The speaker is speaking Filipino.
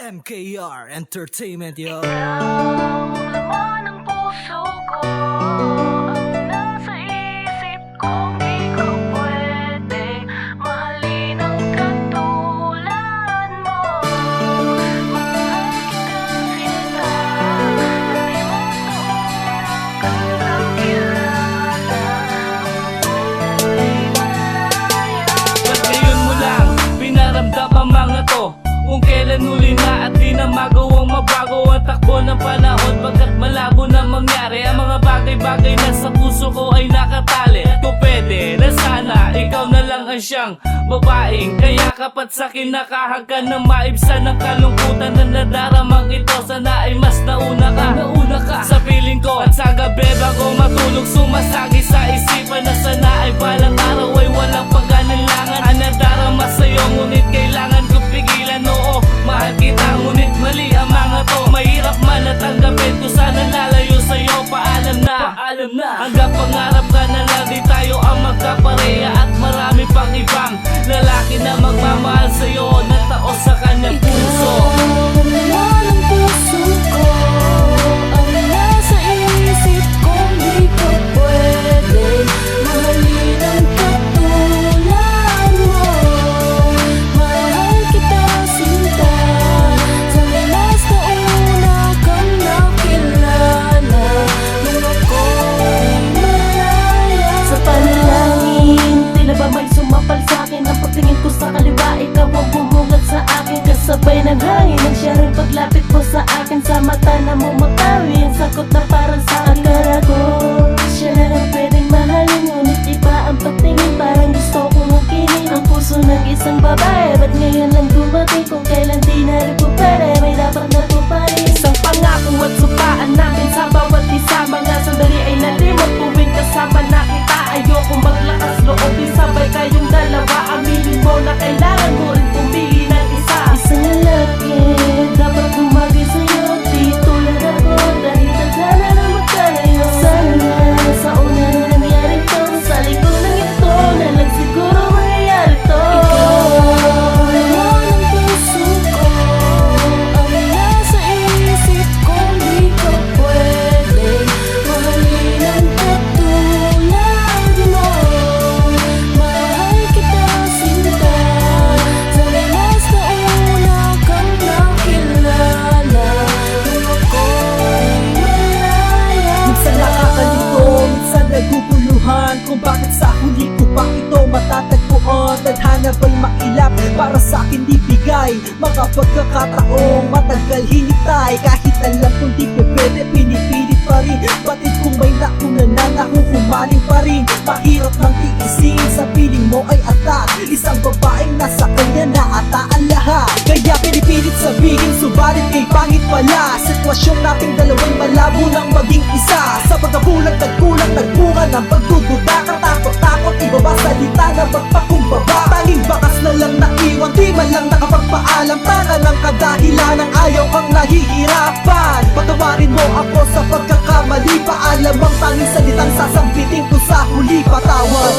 MKR Entertainment, yo. Ikaw, laman ng puso ko, ang nasa isip ko, di ko pwede mahalin ang katulad mo. Mahal kita sinta, hindi mo sa una kang nakilala. Ako'y malaya. Ba't ngayon mo lang pinaramdam ang mga to? Kung kailan huli na at di na magawang mabago ang takbo ng panahon, pagkat malabo na mangyari ang mga bagay-bagay na sa puso ko ay nakatali. Kung pwede na sana ikaw na lang ang siyang babaeng kaya kapat sa'kin nakahagka na maibsan ng kalungkutan na nadaramang ito. Sana ay mas nauna ka sa piling ko at sa gabi bago matulog sumasagi sa isipan na sana ay balang araw ay walang pag-anilangan ang nadarama sa'yo, ngunit kailangan ko pigilan. Oo, mahal kita ngunit mali ang mga to. Mahirap man at tanggapin ko sana lalayo sa'yo. Paalam na hanggang pangarap ka na lang, di tayo ang magkapareha at marami pang ibang lalaki na magmamahal sa'yo na taos sa kanyang puso. Laman ng puso ko, ang nasa isip ko, di ko pwede mahalin ang katulad mo. Mahal kita sinta, sa lilas na una kang nakilala, nung ako'y malaya. Sa panalangin, tila ba may sumapal sa'kin ang pagtingin ko sa kaliwa, ikaw ang bumungad sa akin. Kasabay ng hangin ang siya rin paglapit mo sa akin. Sa mata na mo matawi ang sagot na parang sa akala ko siya na lang pwedeng mahalin, ngunit iba ang pagtingin, parang gusto kong ukinin ang puso ng isang babae. Ba't ngayon lang dumating kung kailan di na rin po pwede, may dapat na po pa rin. Isang pangako at supaan namin sa bawat isa, mga sandali ay nalimot tuwing kasama na kita. Ayokong maglakas loob, di sabay kayong dalawa. Aminin mo na kailangan mo rin pumili ng isa. Isang lalaki dapat bumagay sa'yo, di tulad ako, dahil tadhana na magkalayo. Sana sa una na nangyari to, sa likod ng ito na lang siguro mangyayari to. Ikaw, laman ng puso ko, ang nasa isip ko, di ko pwede mahalin ang katulad mo. Mahal kita sinta, sa lilas na una kang nakilala, nung ako'y malaya. Minsan nakakalito, minsan naguguluhan kung bakit sa huli ko pa ito matatagpuan. Tadhana ba'y mailap para sa akin di bigay mga pagkakataong matagal hinintay. Kahit alam kong di pwede, pinipilit pa rin. Batid kung may nauna na nahuhumaling pa rin. Mahirap nang tiisin, sa piling mo ay atat. Isang babaeng nasa kanya na ata ang lahat. Kaya pinipilit sabihin, subalit kay pangit pala. Sitwasyon nating dalawa'y malabo nang maging isa. Sa pagkabulag, nagkulang, nagbunga ng pagdududa. Katakot-takot, ibaba salita na magpakumbaba. Tanging bakas na lang naiwan, di man lang nakapagpaalam. Tanga ng kadahilan ng ayaw kang nahihirapan. Patawarin mo ako sa pagkakamali. Paalam ang tanging salitang sasambitin ko sa huli, patawad.